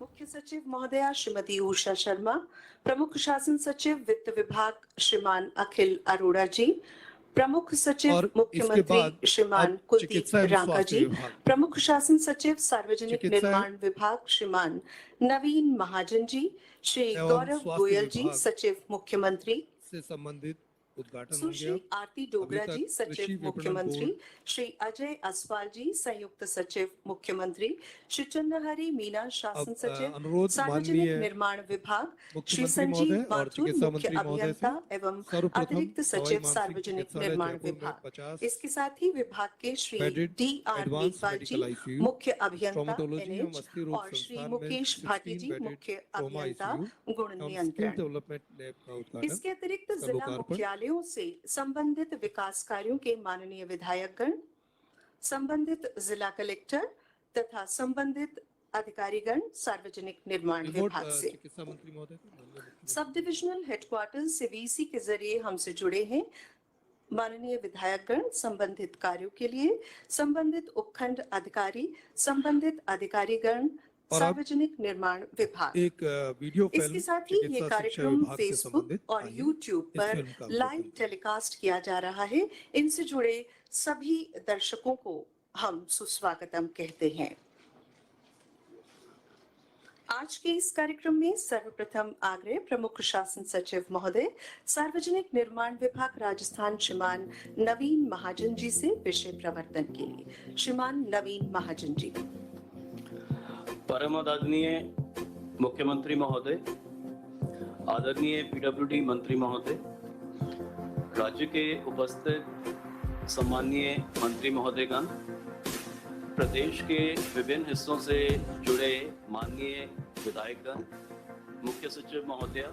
मुख्य सचिव महोदया श्रीमती उषा शर्मा, प्रमुख शासन सचिव वित्त विभाग श्रीमान अखिल अरोड़ा जी, प्रमुख सचिव और इसके मुख्यमंत्री बाद श्रीमान अब कुलदीप चिकित्सा एवं रांका स्वास्थ्य जी, विभाग प्रमुख शासन सचिव सार्वजनिक चिकित्सा निर्माण विभाग श्रीमान नवीन महाजन जी, श्री एवं गौरव स्वास्थ्य गोयल जी विभाग सचिव मुख्यमंत्री, से संबंधित उद्घाटन सुश्री होंगे। आरती अभी डोगरा तक जी कृषि सचिव विपणन मुख्यमंत्री, बोर्ड श्री अजय असवाल जी संयुक्त सचिव मुख्यमंत्री, श्री चंद्रहरि मीना शासन अब सचिव अनुरोध सार्वजनिक माननीय निर्माण विभाग, श्री मुख्यमंत्री संजीव महोदय और माथुर चिकित्सा मुख्य मंत्री महोदय से अभियंता एवं सर्वप्रथम अतिरिक्त सवाई सचिव मानसिंह सार्वजनिक चिकित्सालय निर्माण जयपुर में विभाग, 50 इसके साथ ही विभाग के Shri bedded D R advance Meghwal ji medical ICU, मुख्य अभियंता ट्रॉमेटोलॉजी एवं एनएच अस्थि रोग और श्री संस्थान में मुकेश भाटी 16 जी बेडेड मुख्य ट्रॉमा अभियंता आईसीयू गुण एवं स्किल नियंत्रण। डेवलपमेंट लैब का उद्घाटन इसके अतिरिक्त का जिला लोकार्पण मुख्यालयों से संबंधित विकास कार्यों के माननीय विधायकगण, संबंधित जिला कलेक्टर तथा संबंधित अधिकारीगण सार्वजनिक निर्माण रिपोर्ट विभाग से चिकित्सा मंत्री महोदय को माननीय मुख्यमंत्री सब डिविजनल हेडक्वार्टर से वीसी के जरिए हमसे जुड़े हैं। माननीय विधायकगण संबंधित कार्यों के लिए संबंधित उपखंड अधिकारी, संबंधित अधिकारीगण, और अब सार्वजनिक निर्माण विभाग। एक वीडियो इसके फिल्म साथ ही ये चिकित्सा शिक्षा कार्यक्रम विभाग से फेसबुक संबंधित और आइए यूट्यूब इस पर फिल्म का लाइव अवलोकन करें। टेलीकास्ट किया जा रहा है। इनसे जुड़े सभी दर्शकों को हम सुस्वागतम कहते हैं। आज के इस कार्यक्रम में सर्वप्रथम आग्रह प्रमुख शासन सचिव महोदय सार्वजनिक निर्माण विभाग राजस्थान श्रीमान नवीन महाजन जी से विषय प्रवर्तन के लिए। श्रीमान नवीन महाजन जी। परम आदरणीय मुख्यमंत्री महोदय, आदरणीय पीडब्ल्यूडी मंत्री महोदय, राज्य के उपस्थित सम्माननीय मंत्री महोदयगण, प्रदेश के विभिन्न हिस्सों से जुड़े माननीय विधायकगण, मुख्य सचिव महोदय,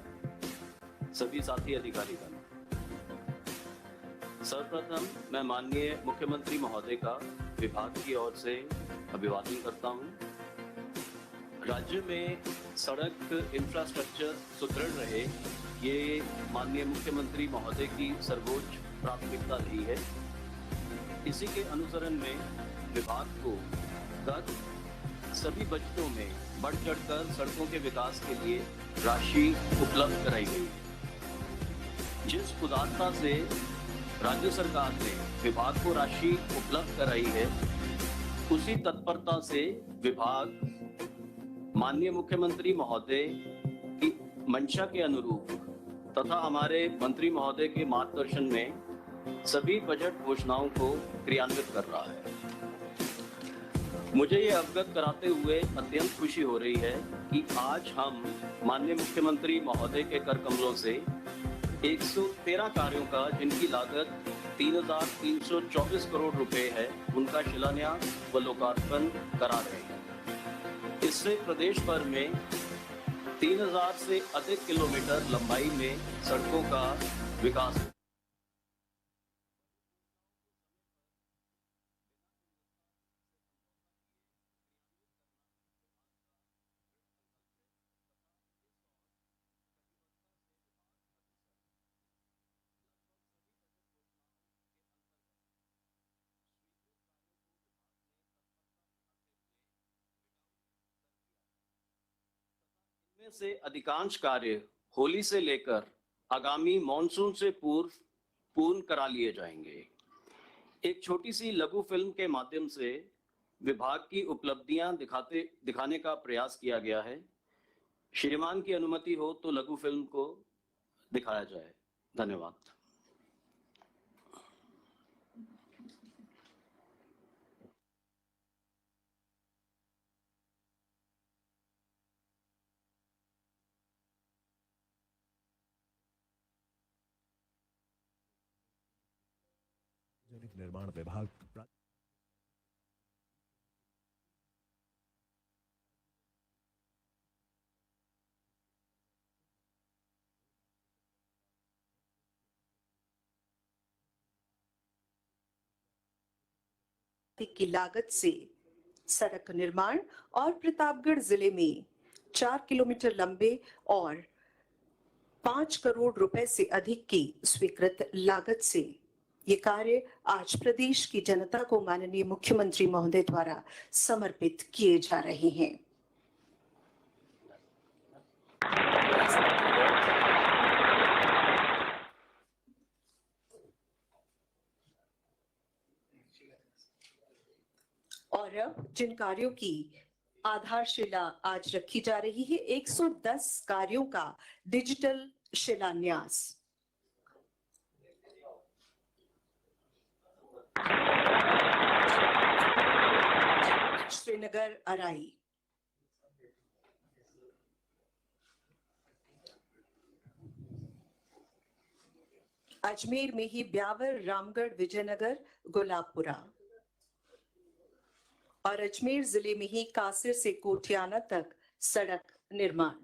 सभी साथी अधिकारीगण, सर्वप्रथम मैं माननीय मुख्यमंत्री महोदय का विभाग की ओर से अभिवादन करता हूं। राज्य में सड़क इंफ्रास्ट्रक्चर सुदृढ़ रहे, ये माननीय मुख्यमंत्री महोदय की सर्वोच्च प्राथमिकता रही है। इसी के अनुसरण में विभाग को गत सभी बजटों में बढ़ चढ़कर सड़कों के विकास के लिए राशि उपलब्ध कराई गई। जिस उदारता से राज्य सरकार ने विभाग को राशि उपलब्ध कराई है, उसी तत्परता से विभाग माननीय मुख्यमंत्री महोदय की मंशा के अनुरूप तथा हमारे मंत्री महोदय के मार्गदर्शन में सभी बजट घोषणाओं को क्रियान्वित कर रहा है। मुझे ये अवगत कराते हुए अत्यंत खुशी हो रही है कि आज हम माननीय मुख्यमंत्री महोदय के कर कमलों से 113 कार्यों का, जिनकी लागत 3,324 करोड़ रुपए है, उनका शिलान्यास व लोकार्पण करा रहे हैं। इससे प्रदेश भर में 3,000 से अधिक किलोमीटर लंबाई में सड़कों का विकास हो। से अधिकांश कार्य होली से लेकर आगामी मॉनसून से पूर्ण करा लिए जाएंगे। एक छोटी सी लघु फिल्म के माध्यम से विभाग की उपलब्धियां दिखाने का प्रयास किया गया है। श्रीमान की अनुमति हो तो लघु फिल्म को दिखाया जाए। धन्यवाद। निर्माण विभाग की लागत से सड़क निर्माण और प्रतापगढ़ जिले में 4 किलोमीटर लंबे और 5 करोड़ रुपए से अधिक की स्वीकृत लागत से ये कार्य आज प्रदेश की जनता को माननीय मुख्यमंत्री महोदय द्वारा समर्पित किए जा रहे हैं। और अब जिन कार्यों की आधारशिला आज रखी जा रही है, 110 कार्यों का डिजिटल शिलान्यास। श्रीनगर अराई, अजमेर में ही ब्यावर, रामगढ़, विजयनगर, गुलाबपुरा और अजमेर जिले में ही कासिर से कोठियाना तक सड़क निर्माण।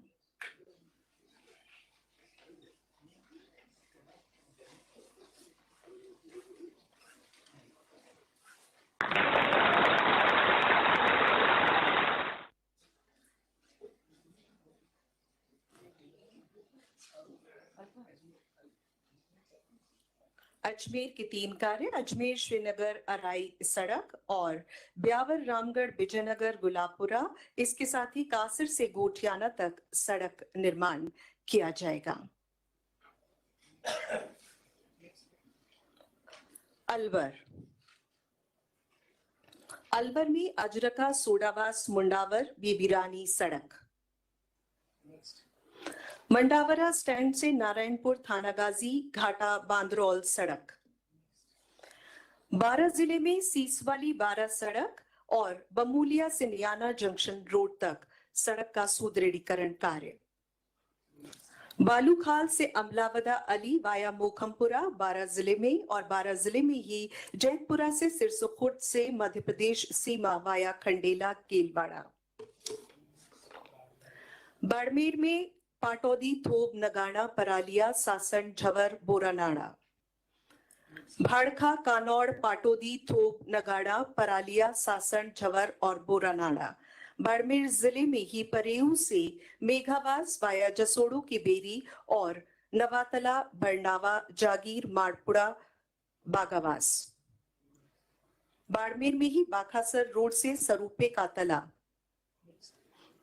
अजमेर के 3 कार्य, अजमेर श्रीनगर अराई सड़क और ब्यावर, रामगढ़, विजयनगर, गुलाबपुरा, इसके साथ ही कासिर से गोठियाना तक सड़क निर्माण किया जाएगा। अलवर, अलवर में अजरका, सोडावास, मुंडावर, बीबीरानी सड़क। मंडावरा स्टैंड से नारायणपुर, थानागाजी, घाटा, बांदरौल सड़क। 12 जिले में सीसवाली 12 सड़क और बमूलिया से नियाना जंक्शन रोड तक सड़क का सुदृढ़ीकरण कार्य। बालूखाल से अमलावदा अली वाया मोखमपुरा 12 जिले में और 12 जिले में ही जैतपुरा से सिरसुखुर्द से मध्य प्रदेश सीमा वाया खंडेला, केलवाड़ा। बाड़मेर में पाटौदी, थोब, नगाड़ा, परालिया, सासन, झवर, बोरानाड़ा। भाड़खा, कानौड़, पाटौदी, थोब, नगाड़ा, परालिया, सासन, झवर और बोरानाड़ा। बाड़मेर जिले में ही परेऊ से मेघावास वाया जसोड़ू की बेरी और नवातला, बरनावा, जागीर, माड़पुड़ा, बागावास। बाड़मेर में ही बाखासर रोड से सरूपे का तला।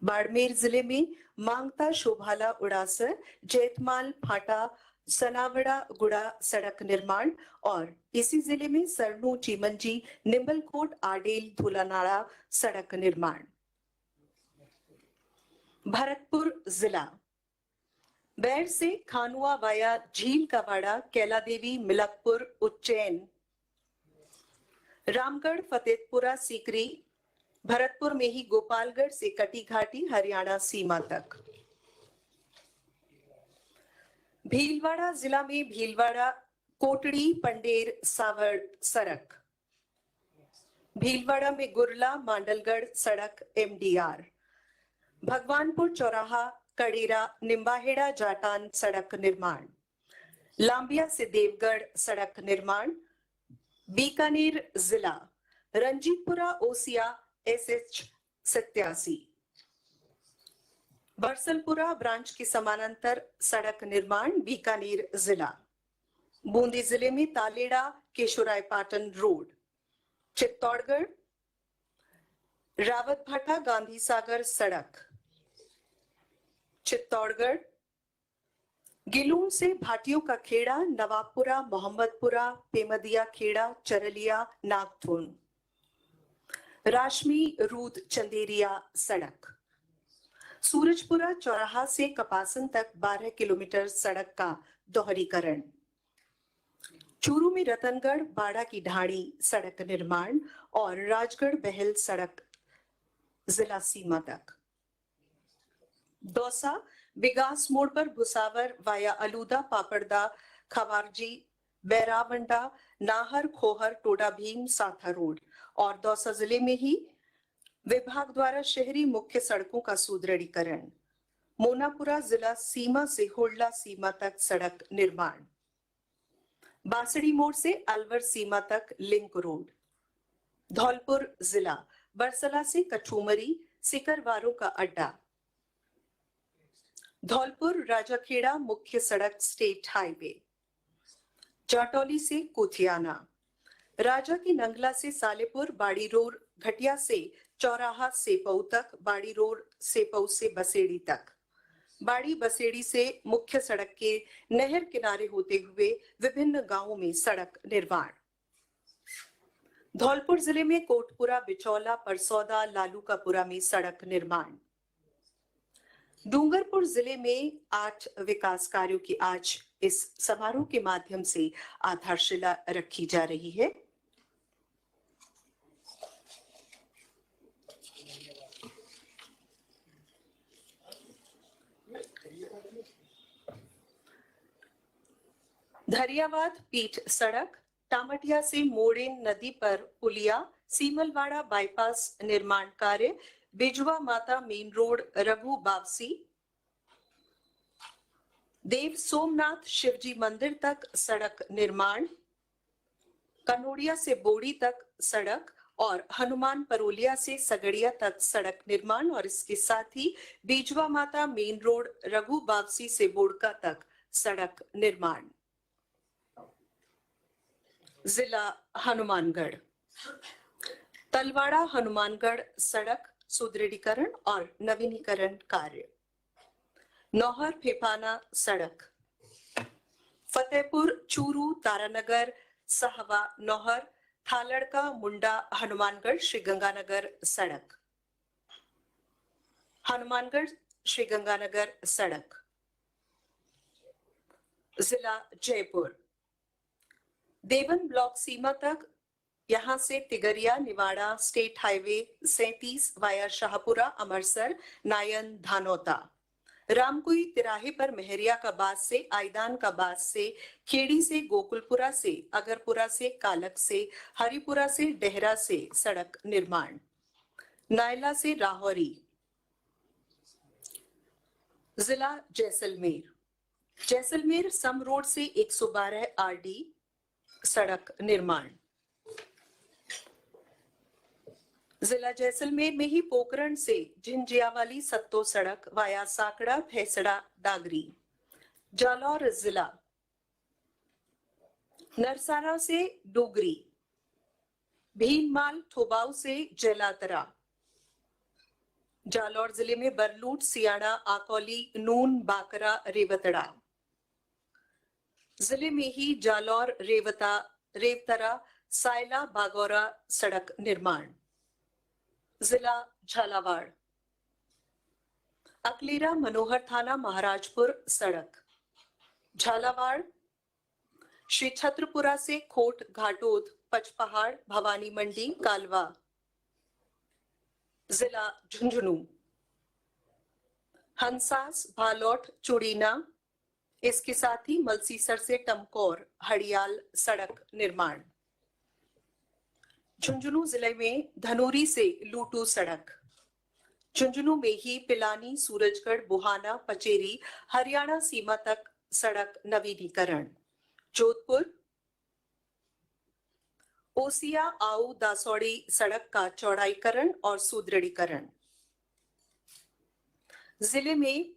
बाड़मेर जिले में मांगता, शोभाला, उड़ासर, जैतमाल, फाटा, सनावड़ा, गुड़ा सड़क निर्माण और इसी जिले में सरनू, चीमंजी, निम्बलकोट, आडेल, धुलानाड़ा सड़क निर्माण। भरतपुर जिला, बैर से खानुआ वाया झील कवाड़ा, कैलादेवी, मिलकपुर, उज्जैन। रामगढ़, फतेहपुरा, सीकरी, भरतपुर में ही गोपालगढ़ से कटी घाटी, हरियाणा सीमा तक। भीलवाड़ा जिला में भीलवाड़ा, कोटड़ी, पंडेर, सावड़ सड़क। भीलवाड़ा में गुरला, मांडलगढ़ सड़क MDR। भगवानपुर चौराहा, कड़ेरा, निम्बाहेड़ा, जाटान सड़क निर्माण। लांबिया से देवगढ़ सड़क निर्माण। बीकानेर जिला, रंजीतपुरा, ओसिया, SH 87। बरसलपुरा ब्रांच के समानांतर सड़क निर्माण, बीकानेर जिला। बूंदी जिले में तालेड़ा, केशोराय पाटन रोड। चित्तौड़गढ़, रावतभाटा, गांधी सागर सड़क। चित्तौड़गढ़, गिलून से भाटियों का खेड़ा, नवाबपुरा, मोहम्मदपुरा, पेमदिया खेड़ा, चरलिया, नागथुन। राशमी, रूद, चंदेरिया सड़क। सूरजपुरा चौराहा से कपासन तक 12 किलोमीटर सड़क का दोहरीकरण। चूरू में रतनगढ़, बाड़ा की ढाणी सड़क निर्माण और राजगढ़, बहल सड़क जिला सीमा तक। दौसा, विकास मोड़ पर भुसावर वाया अलूदा, पापड़दा, खवारजी, बैरावंडा, नाहर, खोहर, टोडा भीम, साथा रोड और दौसा जिले में ही विभाग द्वारा शहरी मुख्य सड़कों का सुदृढ़ीकरण। मोनापुरा जिला सीमा से हुड़ला सीमा तक सड़क निर्माण। बांसड़ी मोड़ से अलवर सीमा तक लिंक रोड। धौलपुर जिला, बरसला से कठुमरी, सिकरवारों का अड्डा। धौलपुर, राजाखेड़ा मुख्य सड़क, स्टेट हाईवे। जाटौली से कोथियाना। राजा की नंगला से सालेपुर, बाड़ी रोड, घटिया से चौराहा सेपऊ तक, बाड़ी रोड सेपऊ से बसेड़ी तक। बाड़ी बसेड़ी से मुख्य सड़क के नहर किनारे होते हुए विभिन्न गांवों में सड़क निर्माण। धौलपुर जिले में कोटपुरा, बिचौला, परसौदा, लालूकापुरा में सड़क निर्माण। डूंगरपुर जिले में 8 विकास कार्यों की आज इस समारोह के माध्यम से आधारशिला रखी जा रही है। धरियावाद पीठ सड़क, टामटिया से मोड़ेन नदी पर पुलिया, सीमलवाड़ा बाईपास निर्माण कार्य, बिजवा माता मेन रोड रघु बावसी, देव सोमनाथ शिवजी मंदिर तक सड़क निर्माण, कनोड़िया से बोड़ी तक सड़क और हनुमान परोलिया से सगड़िया तक सड़क निर्माण और इसके साथ ही बिजवा माता मेन रोड रघु बावसी से बोड़का तक सड़क निर्माण। जिला हनुमानगढ़, तलवाड़ा हनुमानगढ़ सड़क सुदृढ़ीकरण और नवीनीकरण कार्य, नौहर फेफाना सड़क, फतेहपुर चूरू तारानगर साहवा नौहर थालड़का मुंडा हनुमानगढ़ श्रीगंगानगर सड़क, हनुमानगढ़ श्रीगंगानगर सड़क। जिला जयपुर, देवन ब्लॉक सीमा तक, यहां से Tigariya Niwada state highway 37 via Shahpura Amarsar Nayan Dhanota, Ramkui तिराहे पर मेहरिया का बास से, आयदान का बास से, खेड़ी से, गोकुलपुरा से, अगरपुरा से, कालक से, हरिपुरा से, डेहरा से सड़क निर्माण, नायला से राहौरी। जिला जैसलमेर, जैसलमेर सम रोड से 112 आरडी सड़क निर्माण। जिला जैसलमेर में ही पोकरण से झिंझियावाली सत्तो सड़क वाया साकड़ा भैसड़ा डागरी। जालौर जिला, नरसारा से डोगरी, भीनमाल ठोबाऊ से जलातरा। जालौर जिले में बरलूट सियाड़ा आकौली नून बाकरा रेवतड़ा। जिले में ही जालौर रेवतरा सायला बागौरा सड़क निर्माण। जिला झालावाड़, अकलेरा मनोहर थाना महाराजपुर सड़क, झालावाड़ श्री छत्रपुरा से खोट घाटोद पचपहाड़ भवानी मंडी कालवा। जिला झुंझुनू, हंसास भालौठ चुड़ीना, इसके साथ ही मलसीसर से टमकौर हड़ियाल सड़क निर्माण। झुंझुनू जिले में धनोरी से लूटू सड़क, झुंझुनू में ही पिलानी सूरजगढ़ बुहाना पचेरी हरियाणा सीमा तक सड़क नवीनीकरण। जोधपुर, ओसिया आऊ दासौड़ी सड़क का चौड़ाईकरण और सुदृढ़ीकरण। जिले में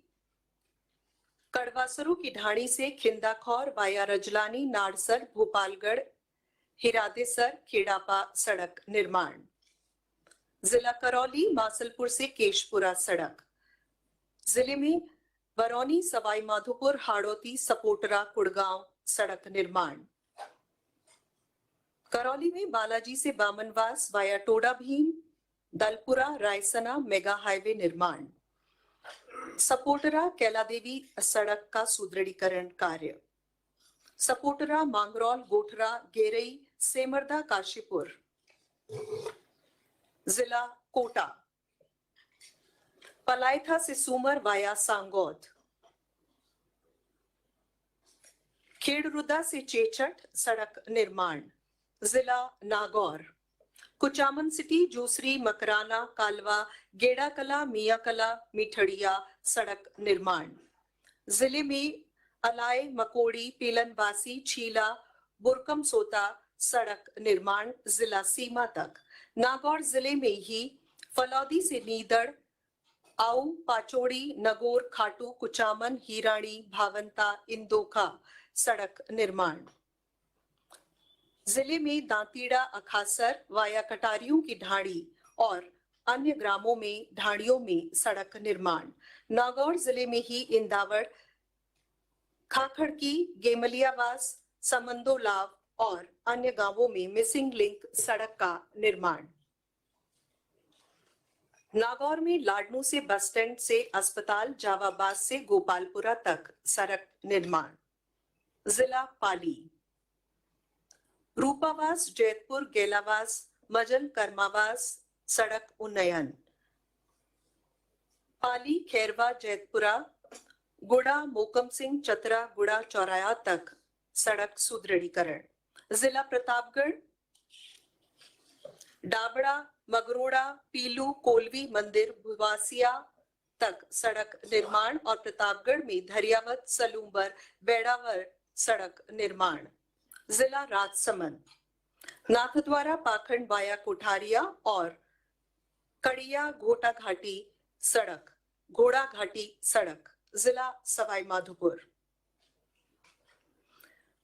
कड़वासरू की ढाणी से खिंदाखौर वाया रजलानी नाड़सर भोपालगढ़ हिरादेसर खेड़ापा सड़क निर्माण। जिला करौली मासलपुर से केशपुरा सड़क। जिले में बरौनी सवाई माधोपुर हाड़ौती सपोटरा कुड़गांव सड़क निर्माण। करौली में बालाजी से Bamanwas via Toda Bhim Dalpura Raisana mega highway निर्माण। सपोटरा कैलादेवी सड़क का सुदृढ़ीकरण कार्य। सपोटरा मांगरौल गोठरा गेरई सेमरदा काशीपुर। जिला कोटा, पलायथा से सूमर वाया सांगौद, खेड़रुदा से चेचट सड़क निर्माण। जिला नागौर, कुचामन सिटी जूसरी मकराना कालवा गेड़ा कला मिया कला मिठड़िया सड़क निर्माण। जिले में अलाय मकोड़ी पीलनवासी छीला बुरकम सोता सड़क निर्माण जिला सीमा तक। नागौर जिले में ही फलौदी से नीदड़ आऊ पाचोड़ी नगोर खाटू कुचामन हीराणी भावंता इंदोखा सड़क निर्माण। जिले में दांतीड़ा अखासर वाया कटारियों की ढाणी और अन्य ग्रामों में ढाणियों में सड़क निर्माण। नागौर जिले में ही इंदावड़ खाखड़की गेमलियावास समंदोलाव और अन्य गांवों में मिसिंग लिंक सड़क का निर्माण। नागौर में लाडनू से बस स्टैंड से अस्पताल, जावाबाद से गोपालपुरा तक सड़क निर्माण। जिला पाली, रूपावास, जैतपुर, गेलावास, मजल, कर्मावास सड़क उन्नयन। पाली, खैरवा, जैतपुरा, गुड़ा, मोकम सिंह, चतरा, गुड़ा, चौराया तक सड़क सुदृढ़ीकरण। जिला प्रतापगढ़, डाबड़ा, मगरोड़ा, पीलू, कोलवी, मंदिर, भुवासिया तक सड़क निर्माण और प्रतापगढ़ में धरियावत, सलूम्बर, बेड़ावर सड़क निर्माण। जिला राजसमंद, नाथद्वारा, पाखंड वाया कोठारिया और कड़िया घोटा घाटी सड़क, घोड़ा घाटी सड़क। जिला सवाई माधोपुर,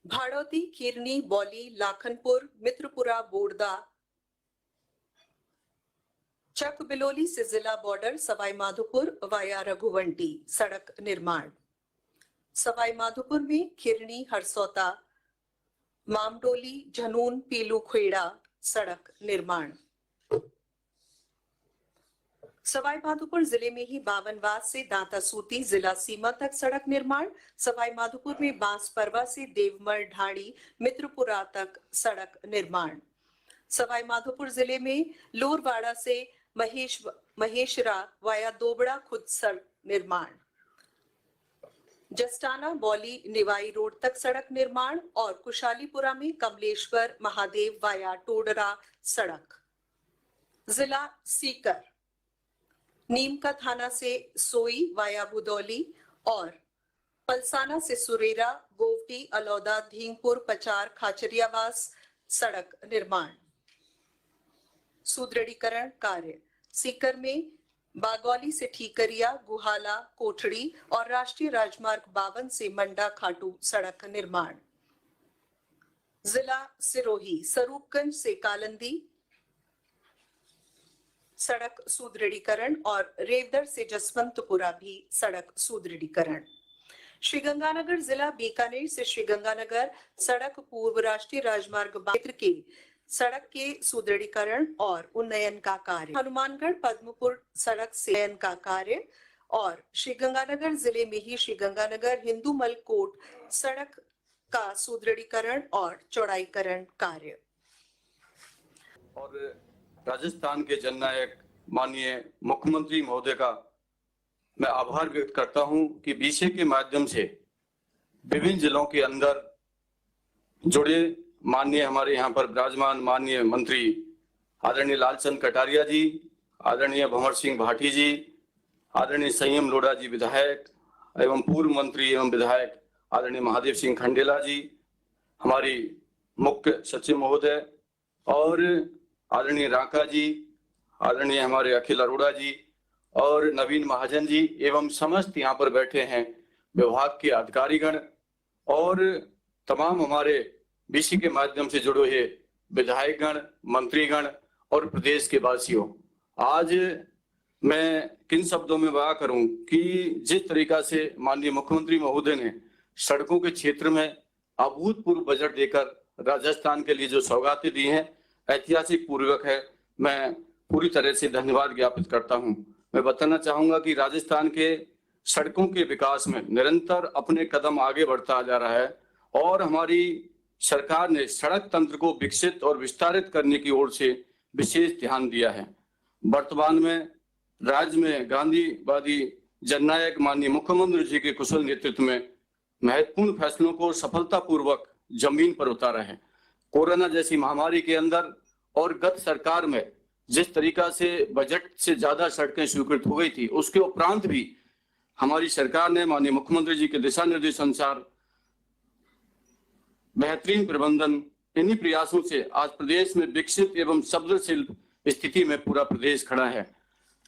भाड़ौती, खीरनी, बौली, लाखनपुर, मित्रपुरा, बोड़दा, चक बिलोली से जिला बॉर्डर सवाई माधोपुर वाया रघुवंटी सड़क निर्माण। सवाई माधोपुर में खिरनी, हरसौता, मामडोली, झनून, पीलू, खेड़ा सड़क निर्माण। सवाई माधोपुर जिले में ही बावनवास से दांतासूती जिला सीमा तक सड़क निर्माण। सवाई माधोपुर में बांसपरवा से देवमर, ढाणी, मित्रपुरा तक सड़क निर्माण। सवाई माधोपुर जिले में लोरवाड़ा से महेशरा वाया दोबड़ा खुद सड़क निर्माण। जस्टाना, बौली, निवाई रोड तक सड़क निर्माण और कुशालीपुरा में कमलेश्वर महादेव वाया टोडरा सड़क। जिला सीकर, नीमका थाना से सोई वाया बुदौली और पलसाना से सुरेरा, गोवटी, अलौदा, धींगपुर, पचार, खाचरियावास सड़क निर्माण। सुदृढ़ीकरण कार्य, सीकर में बागौली से ठीकरिया, गुहाला, कोठड़ी और राष्ट्रीय राजमार्ग 52 से मंडा खाटू सड़क निर्माण। जिला सिरोही, स्वरूपगंज से कालंदी सड़क सुदृढ़ीकरण और रेवदर से जसवंतपुरा भी सड़क सुदृढ़ीकरण। श्रीगंगानगर जिला, बीकानेर से श्रीगंगानगर सड़क पूर्व राष्ट्रीय राजमार्ग क्षेत्र के सड़क के सुदृढ़ीकरण और उन्नयन का कार्य। हनुमानगढ़, पद्मपुर सड़क से उन्नयन का कार्य और श्रीगंगानगर जिले में ही श्रीगंगानगर हिंदूमल कोट सड़क का सुदृढ़ीकरण और चौड़ाईकरण कार्य। और राजस्थान के जननायक माननीय मुख्यमंत्री महोदय का मैं आभार व्यक्त करता हूं कि बीसी के माध्यम से विभिन्न जिलों के अंदर जुड़े माननीय हमारे यहाँ पर विराजमान माननीय मंत्री आदरणीय लालचंद कटारिया जी, आदरणीय भंवर सिंह भाटी जी, आदरणीय संयम लोढ़ा जी विधायक एवं पूर्व मंत्री एवं विधायक आदरणीय महादेव सिंह खंडेला जी, हमारी मुख्य सचिव महोदय और आदरणीय राका जी, आदरणीय हमारे अखिल अरोड़ा जी और नवीन महाजन जी एवं समस्त यहाँ पर बैठे हैं विभाग के अधिकारीगण और तमाम हमारे बीसी के माध्यम से जुड़े हुए विधायकगण, मंत्रीगण और प्रदेश के वासियों। आज मैं किन शब्दों में बयां करूं कि जिस तरीका से माननीय मुख्यमंत्री महोदय ने सड़कों के क्षेत्र में अभूतपूर्व बजट देकर राजस्थान के लिए जो सौगातें दी हैं, ऐतिहासिक पूर्वक है। मैं पूरी तरह से धन्यवाद ज्ञापित करता हूं। मैं बताना चाहूंगा कि राजस्थान के सड़कों के विकास में निरंतर अपने कदम आगे बढ़ता जा रहा है और हमारी सरकार ने सड़क तंत्र को विकसित और विस्तारित करने की ओर से विशेष ध्यान दिया है। वर्तमान में राज्य में गांधीवादी जननायक माननीय मुख्यमंत्री जी के कुशल नेतृत्व में महत्वपूर्ण फैसलों को सफलतापूर्वक जमीन पर उतारा है। कोरोना जैसी महामारी के अंदर और गत सरकार में जिस तरीका से बजट से ज्यादा सड़कें स्वीकृत हो गई थी, उसके उपरांत भी हमारी सरकार ने माननीय मुख्यमंत्री जी के दिशा निर्देश अनुसार बेहतरीन प्रबंधन, इन्हीं प्रयासों से आज प्रदेश में विकसित एवं सदृढ़ स्थिति में पूरा प्रदेश खड़ा है।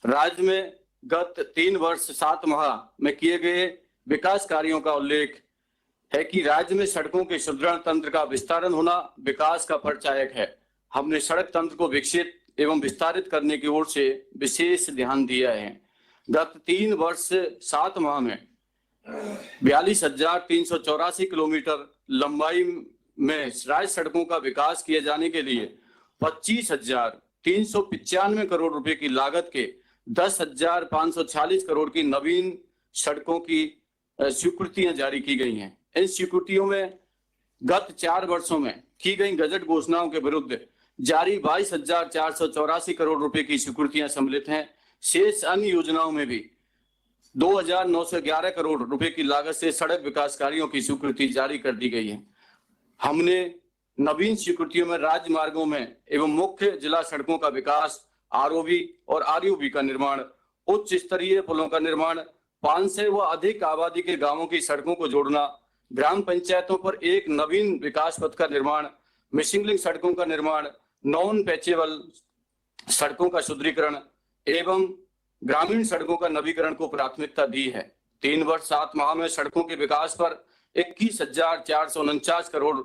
राज्य में गत 3 वर्ष 7 माह में किए गए विकास कार्यों का उल्लेख है कि राज्य में सड़कों के सुदृढ़ तंत्र का विस्तारण होना विकास का परिचायक है। हमने सड़क तंत्र को विकसित एवं विस्तारित करने की ओर से विशेष ध्यान दिया है। गत 3 वर्ष 7 माह में 42,384 किलोमीटर लंबाई में राज्य सड़कों का विकास किए जाने के लिए 25,395 करोड़ रुपए की लागत के 10,546 करोड़ की नवीन सड़कों की स्वीकृतियां जारी की गई हैं। इन स्वीकृतियों में गत 4 वर्षों में की गई गजट घोषणाओं के विरुद्ध जारी 22,484 करोड़ रुपए की स्वीकृतियां सम्मिलित हैं। शेष अन्य योजनाओं में भी 2,911 करोड़ रुपए की लागत से सड़क विकास कार्यों की स्वीकृति जारी कर दी गई है। हमने नवीन स्वीकृतियों में राज्य मार्गों में एवं मुख्य जिला सड़कों का विकास, आरओबी और आरयूबी का निर्माण, उच्च स्तरीय पुलों का निर्माण, 500 व अधिक आबादी के गांवों की सड़कों को जोड़ना, ग्राम पंचायतों पर एक नवीन विकास पथ का निर्माण, मिसिंग लिंक सड़कों का निर्माण, नॉन पैचेबल सड़कों का सुदृढ़ीकरण एवं ग्रामीण सड़कों का नवीकरण को प्राथमिकता दी है। 3 वर्ष 7 माह में सड़कों के विकास पर 21,449 करोड़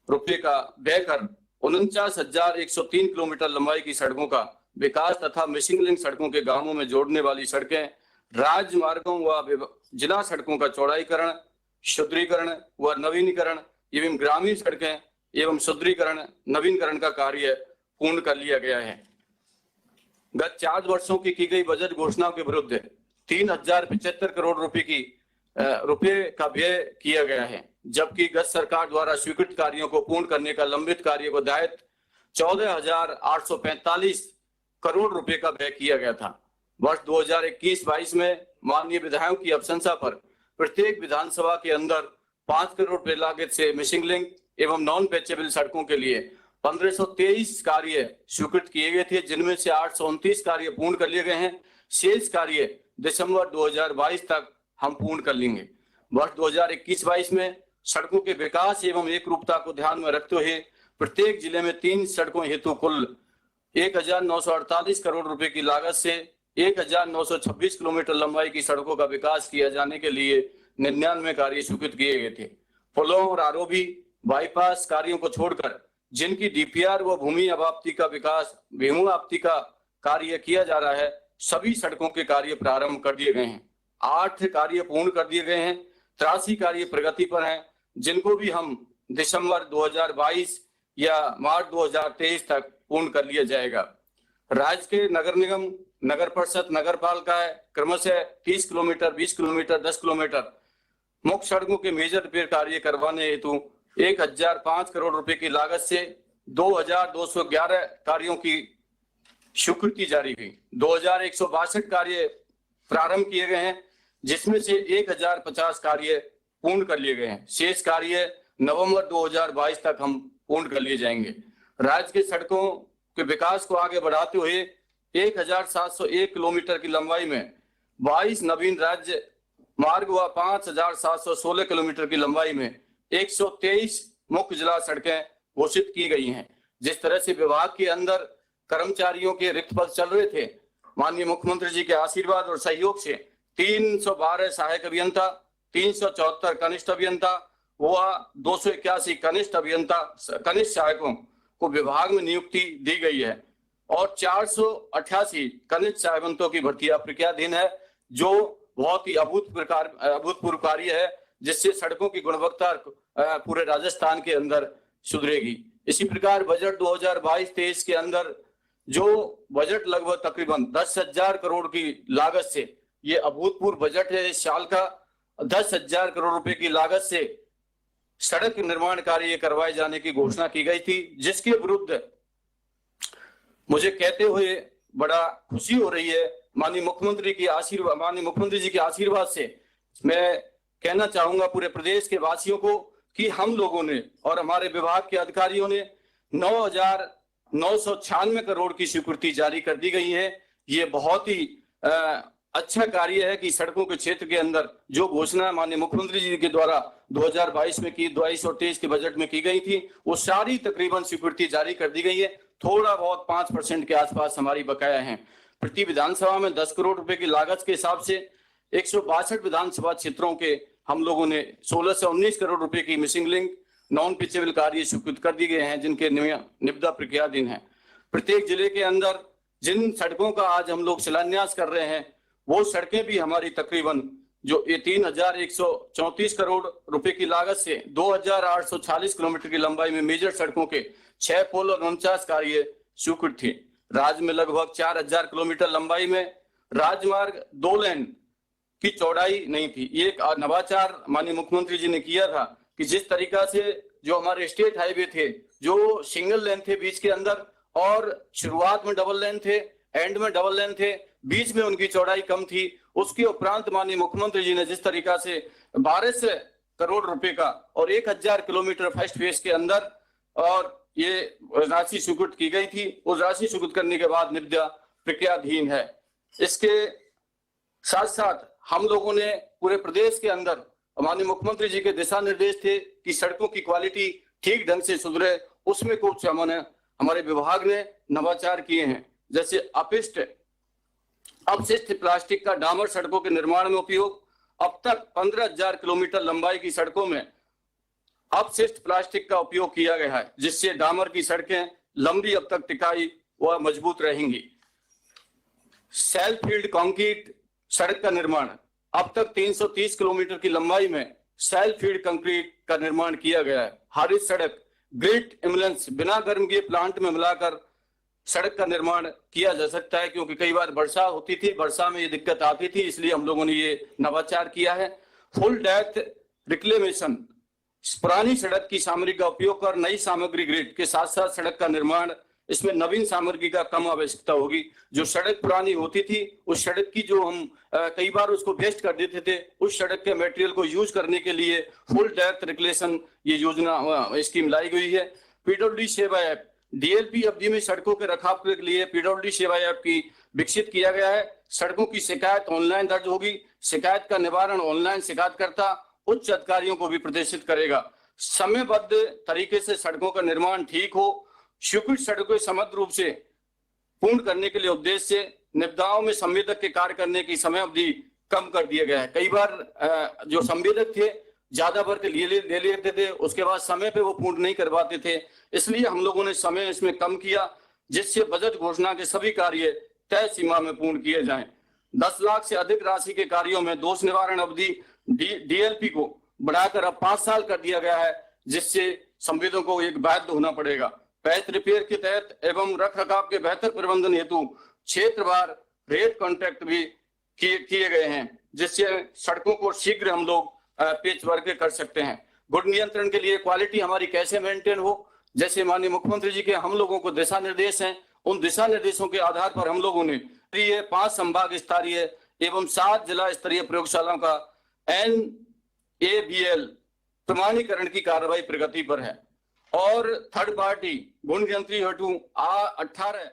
रुपए का व्यय कर 49,103 किलोमीटर लंबाई की सड़कों का विकास तथा मिसिंग लिंक सड़कों के गांवों में जोड़ने वाली सड़कें, राज्य मार्गों व जिला सड़कों का चौड़ाईकरण, सुदृढ़ीकरण व नवीनीकरण एवं ग्रामीण सड़कें एवं सुदृढ़ीकरण नवीनीकरण का कार्य पूर्ण कर लिया गया है। गत 4 वर्षों की गई बजट घोषणाओं के विरुद्ध 3,075 करोड़ रुपए का व्यय किया गया है, जबकि गत सरकार द्वारा स्वीकृत कार्यों को पूर्ण करने का लंबित कार्य को दायित्व 14,845 करोड़ रुपए का व्यय किया गया था। वर्ष 2021-22 में माननीय विधायकों की अनुशंसा पर प्रत्येक विधानसभा के अंदर 5 करोड़ रुपए लागत से मिसिंग लिंक एवं नॉन पैचेबल सड़कों के लिए 1523 कार्य स्वीकृत किए गए थे, जिनमें से 829 कार्य पूर्ण कर लिए गए हैं। शेष कार्य दिसंबर 2022 तक हम पूर्ण कर लेंगे। वर्ष 2021-22 में सड़कों के विकास एवं एक रूपता को ध्यान में रखते हुए प्रत्येक जिले में 3 सड़कों हेतु कुल 1,948 करोड़ रुपए की लागत से 1,926 किलोमीटर लंबाई की सड़कों का विकास किया जाने के लिए 99 कार्य स्वीकृत किए गए थे। पुलों और आरओबी बाईपास कार्यों को छोड़कर जिनकी डीपीआर व भूमि अबाप्ति का विकास, भूमि अबाप्ति का कार्य किया जा रहा है, सभी सड़कों के कार्य प्रारंभ कर दिए गए हैं। 8 कार्य पूर्ण कर दिए गए हैं। 83 कार्य प्रगति पर हैं, जिनको भी हम दिसंबर 2022 या मार्च 2023 तक पूर्ण कर लिया जाएगा। राज्य के नगर निगम, नगर परिषद, नगर पालिका क्रमशः 30 किलोमीटर, 20 किलोमीटर, 10 किलोमीटर मुख्य सड़कों के मेजर रिपेयर कार्य करवाने हेतु 1,005 करोड़ रुपए की लागत से 2,211 कार्यों की स्वीकृति जारी हुई। 2,162 कार्य प्रारंभ किए गए हैं, जिसमें से 1,050 कार्य पूर्ण कर लिए गए हैं। शेष कार्य नवंबर 2022 तक हम पूर्ण कर लिए जाएंगे। राज्य के सड़कों के विकास को आगे बढ़ाते हुए 1,701 किलोमीटर की लंबाई में 22 नवीन राज्य मार्ग व 5,716 किलोमीटर की लंबाई में 123 मुख्य जिला सड़कें घोषित की गई हैं। जिस तरह से विभाग के अंदर कर्मचारियों के रिक्त पद चल रहे थे, माननीय मुख्यमंत्री जी के आशीर्वाद और सहयोग से 312 सहायक अभियंता, 374 कनिष्ठ अभियंता व 281 कनिष्ठ अभियंता, कनिष्ठ सहायकों को विभाग में नियुक्ति दी गई है और 488 कनिष्ठ सहायकों की भर्ती प्रक्रियाधीन है, जो बहुत ही अभूतपूर्व कार्य है, जिससे सड़कों की गुणवत्ता पूरे राजस्थान के अंदर सुधरेगी। इसी प्रकार बजट 2022-23 के अंदर जो बजट लगभग तकरीबन 10,000 करोड़ की लागत से, ये अभूतपूर्व बजट है इस साल का। 10,000 करोड़ रुपए की लागत से सड़क निर्माण कार्य करवाए जाने की घोषणा की गई थी, जिसके विरुद्ध मुझे कहते हुए बड़ा खुशी हो रही है। माननीय मुख्यमंत्री जी के आशीर्वाद से मैं कहना चाहूंगा पूरे प्रदेश के वासियों को कि हम लोगों ने और हमारे विभाग के अधिकारियों ने 9,996 करोड़ की स्वीकृति जारी कर दी गई है। ये बहुत ही अच्छा कार्य है कि सड़कों के क्षेत्र के अंदर जो घोषणा माननीय मुख्यमंत्री जी के द्वारा 2022 में की, 22 और 23 के बजट में की गई थी, वो सारी तकरीबन स्वीकृति जारी कर दी गई है। थोड़ा बहुत 5% के आसपास हमारी बकाया है। प्रति विधानसभा में 10 करोड़ रुपए की लागत के हिसाब से 162 विधानसभा क्षेत्रों के हम लोगों ने 16 से 19 करोड़ रुपए की मिसिंग लिंक नॉन पिचेबल कार्य स्वीकृत कर दिए गए हैं, जिनके निविदा प्रक्रियाधीन है। प्रत्येक जिले के अंदर जिन सड़कों का आज हम लोग शिलान्यास कर रहे हैं, वो सड़कें भी हमारी तकरीबन जो ये 3,134 करोड़ रुपए की लागत से 2,840 किलोमीटर की लंबाई में मेजर सड़कों के 6 पोल और 49 कार्य स्वीकृत थे। राज्य में लगभग 4,000 किलोमीटर लंबाई में राजमार्ग 2 लेन की चौड़ाई नहीं थी। ये एक नवाचार माननीय मुख्यमंत्री जी ने किया था कि जिस तरीका से जो हमारे स्टेट हाईवे थे, जो सिंगल लेन थे बीच के अंदर, और शुरुआत में डबल लेन थे, एंड में डबल लेन थे, बीच में उनकी चौड़ाई कम थी। उसके उपरांत माननीय मुख्यमंत्री जी ने जिस तरीका से 1200 करोड़ रुपए का और 1,000 किलोमीटर फर्स्ट फेज के अंदर और ये राशि स्वीकृत की गई थी, उस राशि स्वीकृत करने के बाद निविदा प्रक्रियाधीन है। इसके साथ साथ हम लोगों ने पूरे प्रदेश के अंदर माननीय मुख्यमंत्री जी के दिशा निर्देश थे कि सड़कों की क्वालिटी ठीक ढंग से सुधरे, उसमें कुछ हमारे विभाग ने नवाचार किए हैं। जैसे अपशिष्ट प्लास्टिक का डामर सड़कों के निर्माण में उपयोग। अब तक 15,000 किलोमीटर लंबाई की सड़कों में अपशिष्ट प्लास्टिक का उपयोग किया गया है, जिससे डामर की सड़कें लंबी अब तक टिकाई व मजबूत रहेंगी। सेल्फ फील्ड कंक्रीट सड़क का निर्माण। अब तक 330 किलोमीटर की लंबाई में सेल्फ फील्ड कंक्रीट का निर्माण किया गया है। हरित सड़क ग्रिड एम्बुलेंस बिना गर्मकीय प्लांट में मिलाकर सड़क का निर्माण किया जा सकता है, क्योंकि कई बार वर्षा होती थी, वर्षा में ये दिक्कत आती थी, इसलिए हम लोगों ने ये नवाचार किया है। फुल डेप्थ रिक्लेमेशन, पुरानी सड़क की सामग्री का उपयोग कर नई सामग्री ग्रिड के साथ साथ सड़क का निर्माण। इसमें नवीन सामग्री का कम आवश्यकता होगी। जो सड़क पुरानी होती थी, उस सड़क की जो हम कई बार उसको वेस्ट कर देते थे, उस सड़क के मटेरियल को यूज करने के लिए फुल डेप्थ रिक्लेमेशन ये योजना स्कीम लाई गई है। पीडब्ल्यूडी सेवा ऐप डीएलपी अवधि में सड़कों के रखरखाव के लिए पीडब्ल्यूडी सेवा ऐप की विकसित किया गया है। सड़कों की शिकायत ऑनलाइन दर्ज होगी। शिकायत का निवारण ऑनलाइन शिकायतकर्ता उच्च अधिकारियों को भी प्रदर्शित करेगा। समयबद्ध तरीके से सड़कों का निर्माण ठीक हो। स्वीकृत सड़कों समग्र रूप से पूर्ण करने के लिए उद्देश्य से निविदाओं में संवेदक के कार्य करने की समय अवधि कम कर दिया गया है। कई बार जो संवेदक थे ज्यादा वर्क ले लेते थे, उसके बाद समय पे वो पूर्ण नहीं करवाते थे, इसलिए हम लोगों ने समय इसमें कम किया, जिससे बजट घोषणा के सभी कार्य तय सीमा में पूर्ण किए जाएं। 10 लाख से अधिक राशि के कार्यों में दोष निवारण अवधि डीएलपी को बढ़ाकर अब 5 साल कर दिया गया है, जिससे संवेदकों को एक बाध्य होना पड़ेगा। पैच रिपेयर के तहत एवं रखरखाव के बेहतर प्रबंधन हेतु क्षेत्रवार रेट कॉन्ट्रैक्ट भी किए गए हैं, जिससे सड़कों को शीघ्र हम लोग पेच वर्क कर सकते हैं। गुण नियंत्रण के लिए क्वालिटी हमारी कैसे मेंटेन हो, जैसे माननीय मुख्यमंत्री जी के हम लोगों को दिशा निर्देश हैं, उन दिशा निर्देशों के आधार पर हम लोगों ने 5 संभाग स्तरीय एवं 7 जिला स्तरीय प्रयोगशालाओं का NABL प्रमाणीकरण की कार्रवाई प्रगति पर है। और थर्ड पार्टी गुण नियंत्रण हेतु 18